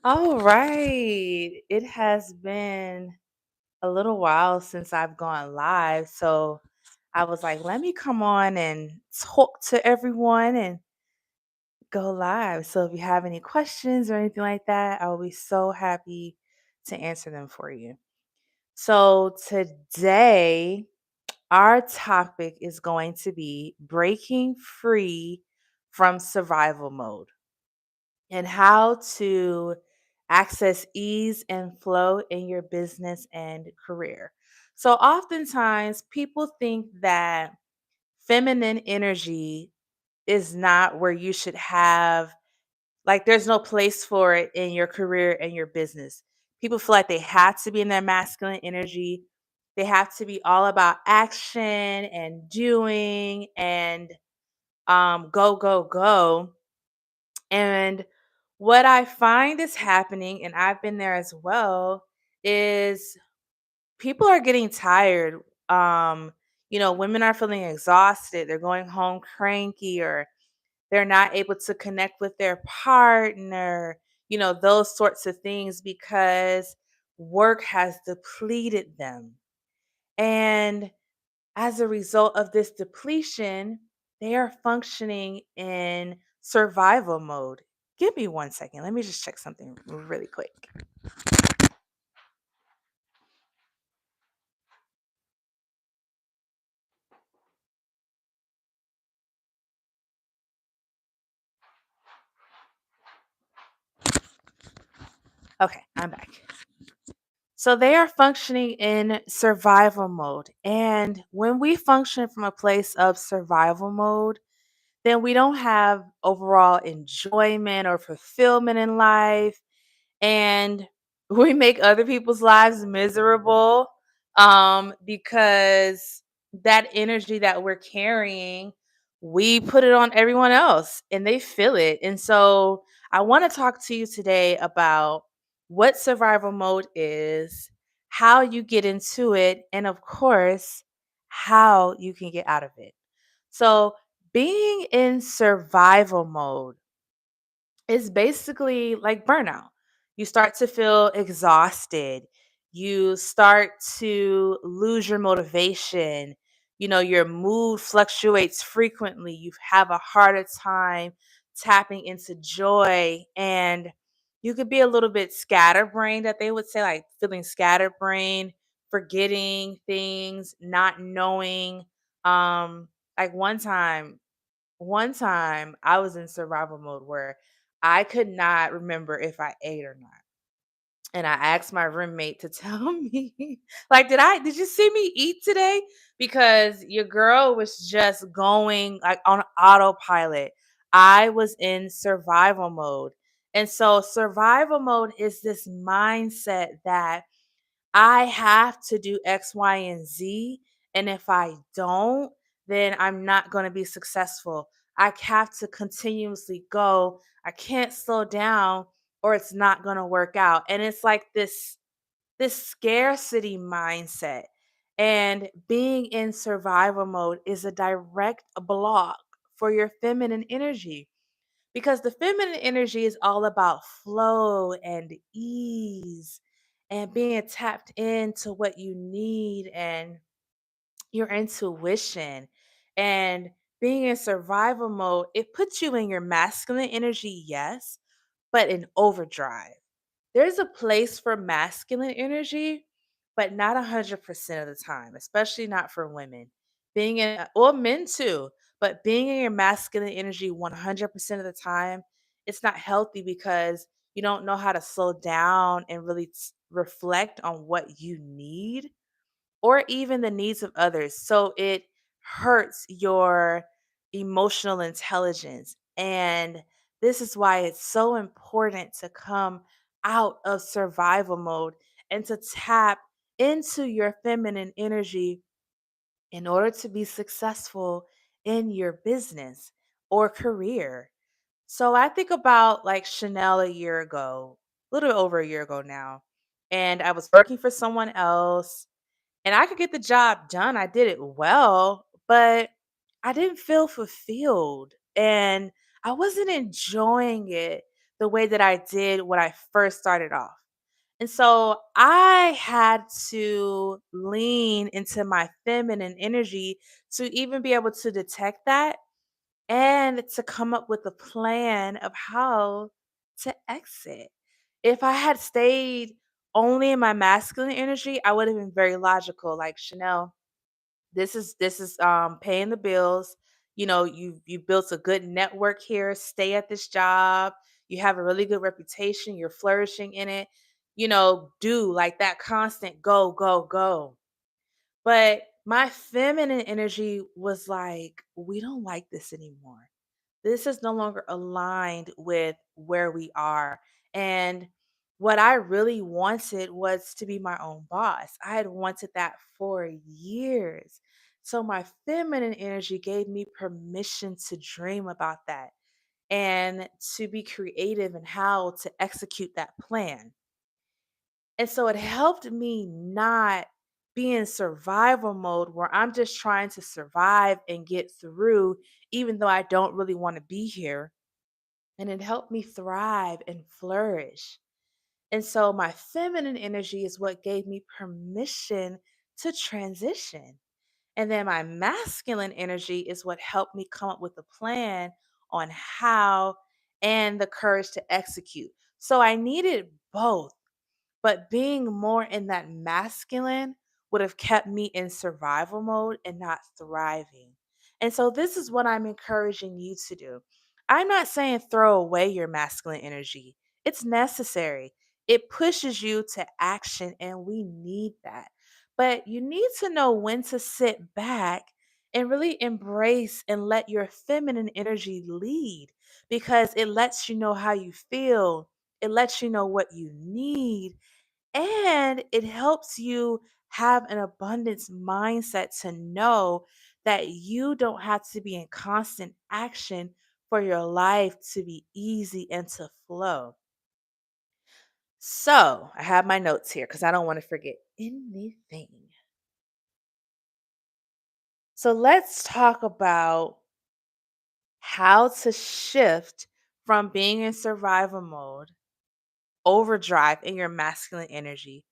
All right. It has been a little while since I've gone live. So I was like, let me come on and talk to everyone and go live. So if you have any questions or anything like that, I'll be so happy to answer them for you. So today, our topic is going to be breaking free from survival mode and how to access ease and flow in your business and career. So, oftentimes, people think that feminine energy is not where you should have, like, there's no place for it in your career and your business. People feel like they have to be in their masculine energy. They have to be all about action and doing and go, go, go. And what I find is happening, and I've been there as well, is people are getting tired. Women are feeling exhausted. They're going home cranky, or they're not able to connect with their partner, those sorts of things because work has depleted them. And as a result of this depletion, they are functioning in survival mode. Give me 1 second. Let me just check something really quick. Okay, I'm back. So they are functioning in survival mode. And when we function from a place of survival mode, then we don't have overall enjoyment or fulfillment in life, and we make other people's lives miserable because that energy that we're carrying, we put it on everyone else and they feel it. And so I want to talk to you today about what survival mode is, how you get into it, and of course how you can get out of it. So being in survival mode is basically like burnout. You start to feel exhausted. You start to lose your motivation. Your mood fluctuates frequently. You have a harder time tapping into joy. And you could be a little bit scatterbrained, that they would say, like feeling scatterbrained, forgetting things, not knowing. Um, like one time I was in survival mode where I could not remember if I ate or not. And I asked my roommate to tell me, like, did you see me eat today? Because your girl was just going like on autopilot. I was in survival mode. And so survival mode is this mindset that I have to do X, Y, and Z. And if I don't, then I'm not going to be successful. I have to continuously go. I can't slow down or it's not going to work out. And it's like this scarcity mindset. And being in survival mode is a direct block for your feminine energy, because the feminine energy is all about flow and ease and being tapped into what you need and your intuition. And being in survival mode, it puts you in your masculine energy, yes, but in overdrive. There's a place for masculine energy, but not 100% of the time, especially not for women. Being in, or men too, but being in your masculine energy 100% of the time, it's not healthy because you don't know how to slow down and really reflect on what you need or even the needs of others. So it hurts your emotional intelligence. And this is why it's so important to come out of survival mode and to tap into your feminine energy in order to be successful in your business or career. So I think about like Chanel a year ago, a little over a year ago now, and I was working for someone else and I could get the job done. I did it well, but I didn't feel fulfilled and I wasn't enjoying it the way that I did when I first started off. And so I had to lean into my feminine energy to even be able to detect that and to come up with a plan of how to exit. If I had stayed only in my masculine energy, I would have been very logical, like Chanel. This is paying the bills. You know, you built a good network here. Stay at this job. You have a really good reputation. You're flourishing in it. You know, do like that constant go go go. But my feminine energy was like, we don't like this anymore. This is no longer aligned with where we are. And what I really wanted was to be my own boss. I had wanted that for years. So my feminine energy gave me permission to dream about that and to be creative in how to execute that plan. And so it helped me not be in survival mode where I'm just trying to survive and get through, even though I don't really want to be here. And it helped me thrive and flourish. And so my feminine energy is what gave me permission to transition. And then my masculine energy is what helped me come up with a plan on how and the courage to execute. So I needed both, but being more in that masculine would have kept me in survival mode and not thriving. And so this is what I'm encouraging you to do. I'm not saying throw away your masculine energy. It's necessary. It pushes you to action and we need that. But you need to know when to sit back and really embrace and let your feminine energy lead, because it lets you know how you feel. It lets you know what you need, and it helps you have an abundance mindset to know that you don't have to be in constant action for your life to be easy and to flow. So, I have my notes here because I don't want to forget anything. So, let's talk about how to shift from being in survival mode, overdrive in your masculine energy,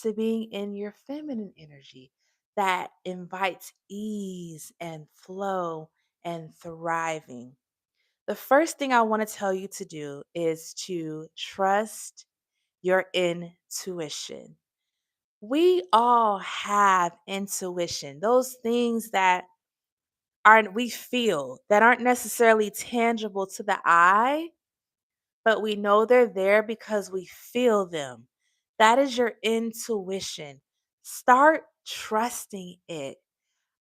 to being in your feminine energy that invites ease and flow and thriving. The first thing I want to tell you to do is to trust your intuition. We all have intuition, those things that aren't we feel that aren't necessarily tangible to the eye, but we know they're there because we feel them. That is your intuition. Start trusting it.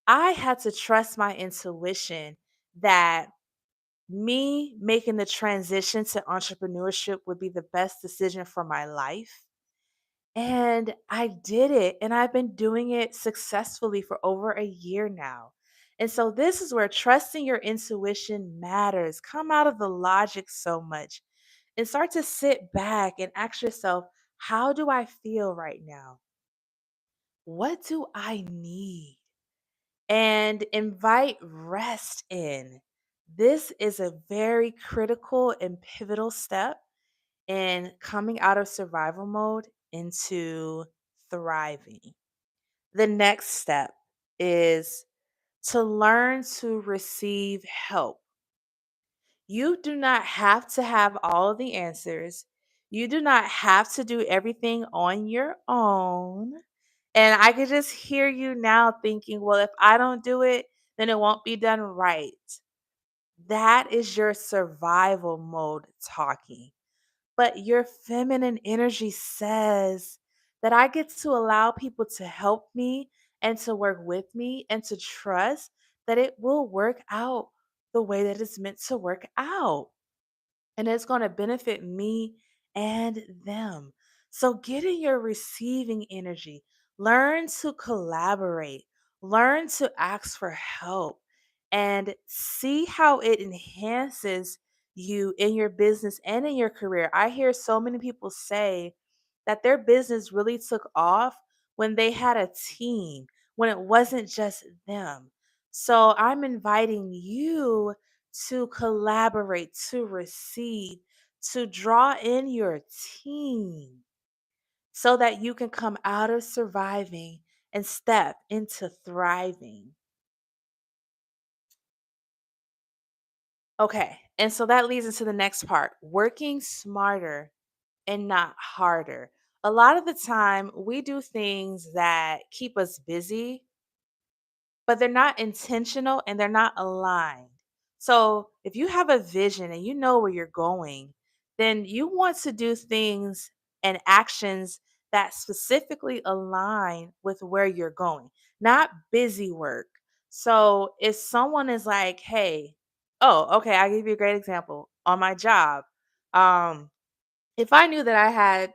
I had to trust my intuition that me making the transition to entrepreneurship would be the best decision for my life. And I did it, and I've been doing it successfully for over a year now. And so, this is where trusting your intuition matters. Come out of the logic so much and start to sit back and ask yourself, how do I feel right now? What do I need? And invite rest in. This is a very critical and pivotal step in coming out of survival mode into thriving. The next step is to learn to receive help. You do not have to have all of the answers. You do not have to do everything on your own. And I could just hear you now thinking, well, if I don't do it, then it won't be done right. That is your survival mode talking. But your feminine energy says that I get to allow people to help me and to work with me and to trust that it will work out the way that it's meant to work out, and it's going to benefit me and them. So get in your receiving energy. Learn to collaborate. Learn to ask for help and see how it enhances you in your business and in your career. I hear so many people say that their business really took off when they had a team, when it wasn't just them. So I'm inviting you to collaborate, to receive, to draw in your team so that you can come out of surviving and step into thriving. Okay. And so that leads into the next part, working smarter and not harder. A lot of the time, we do things that keep us busy, but they're not intentional and they're not aligned. So, if you have a vision and you know where you're going, then you want to do things and actions that specifically align with where you're going, not busy work. So, if someone is like, hey, oh, okay, I'll give you a great example on my job. Um, if I knew that I had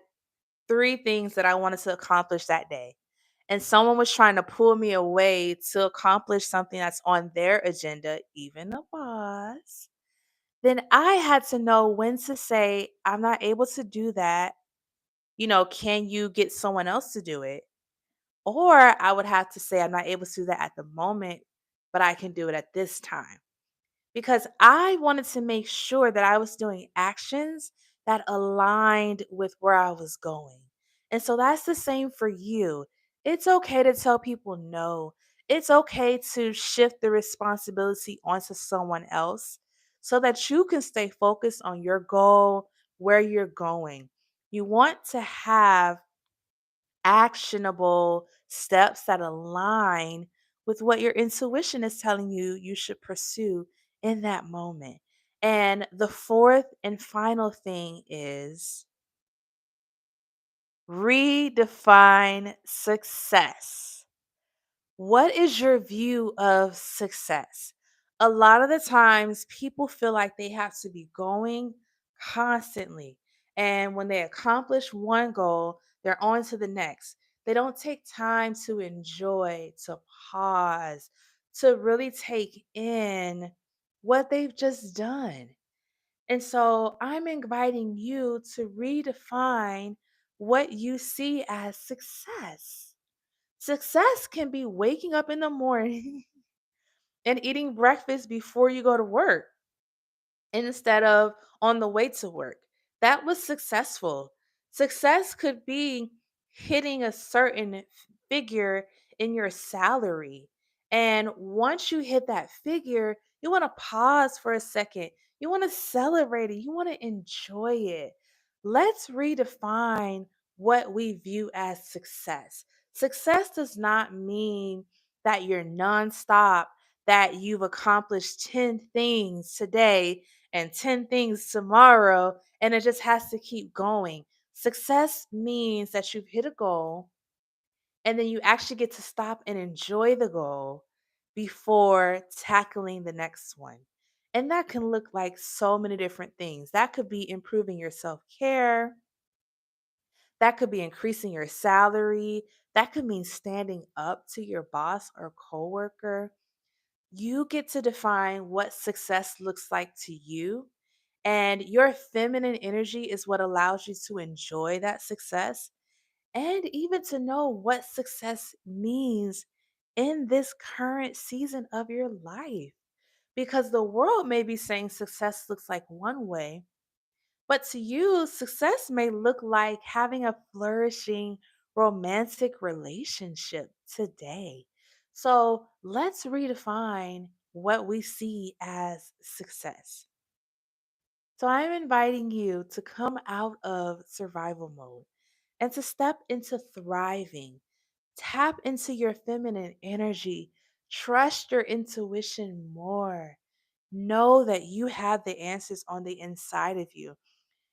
three things that I wanted to accomplish that day, and someone was trying to pull me away to accomplish something that's on their agenda, even a boss, then I had to know when to say, I'm not able to do that. Can you get someone else to do it? Or I would have to say, I'm not able to do that at the moment, but I can do it at this time because I wanted to make sure that I was doing actions that aligned with where I was going. And so that's the same for you. It's okay to tell people no. It's okay to shift the responsibility onto someone else so that you can stay focused on your goal, where you're going. You want to have actionable steps that align with what your intuition is telling you you should pursue in that moment. And the fourth and final thing is redefine success. What is your view of success? A lot of the times, people feel like they have to be going constantly. And when they accomplish one goal, they're on to the next. They don't take time to enjoy, to pause, to really take in what they've just done. And so I'm inviting you to redefine what you see as success. Success can be waking up in the morning and eating breakfast before you go to work instead of on the way to work. That was successful. Success could be hitting a certain figure in your salary. And once you hit that figure, you want to pause for a second. You want to celebrate it. You want to enjoy it. Let's redefine what we view as success. Success does not mean that you're nonstop, that you've accomplished 10 things today and 10 things tomorrow, and it just has to keep going. Success means that you've hit a goal and then you actually get to stop and enjoy the goal before tackling the next one. And that can look like so many different things. That could be improving your self care, that could be increasing your salary, that could mean standing up to your boss or coworker. You get to define what success looks like to you. And your feminine energy is what allows you to enjoy that success and even to know what success means in this current season of your life. Because the world may be saying success looks like one way, but to you, success may look like having a flourishing romantic relationship today. So let's redefine what we see as success. So I'm inviting you to come out of survival mode and to step into thriving. Tap into your feminine energy. Trust your intuition more. Know that you have the answers on the inside of you.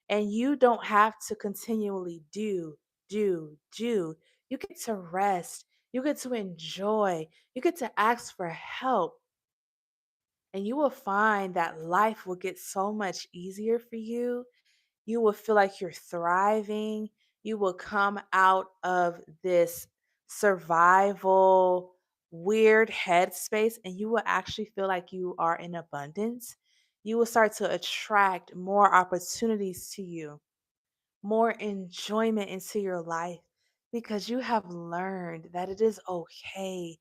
And you don't have to continually do. You get to rest. You get to enjoy. You get to ask for help. And you will find that life will get so much easier for you. You will feel like you're thriving. You will come out of this survival, weird headspace, and you will actually feel like you are in abundance. You will start to attract more opportunities to you, more enjoyment into your life because you have learned that it is okay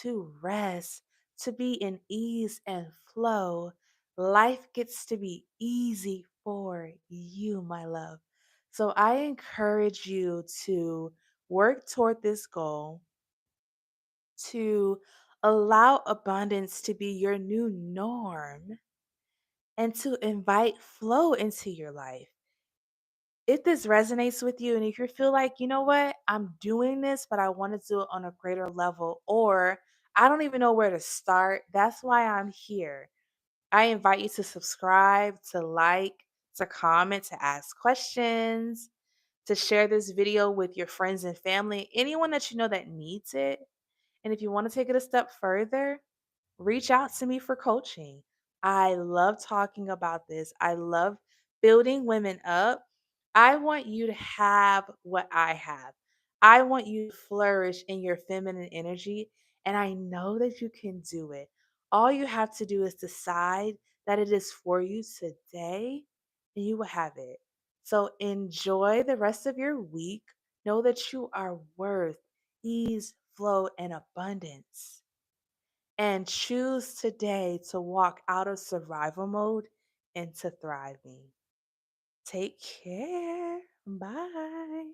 to rest, to be in ease and flow. Life gets to be easy for you, my love. So I encourage you to work toward this goal, to allow abundance to be your new norm, and to invite flow into your life. If this resonates with you, and if you feel like, you know what, I'm doing this, but I want to do it on a greater level, or I don't even know where to start, that's why I'm here. I invite you to subscribe, to like, to comment, to ask questions, to share this video with your friends and family, anyone that you know that needs it. And if you want to take it a step further, reach out to me for coaching. I love talking about this. I love building women up. I want you to have what I have. I want you to flourish in your feminine energy. And I know that you can do it. All you have to do is decide that it is for you today, and you will have it. So enjoy the rest of your week. Know that you are worth ease, flow, and abundance, and choose today to walk out of survival mode into thriving. Take care. Bye.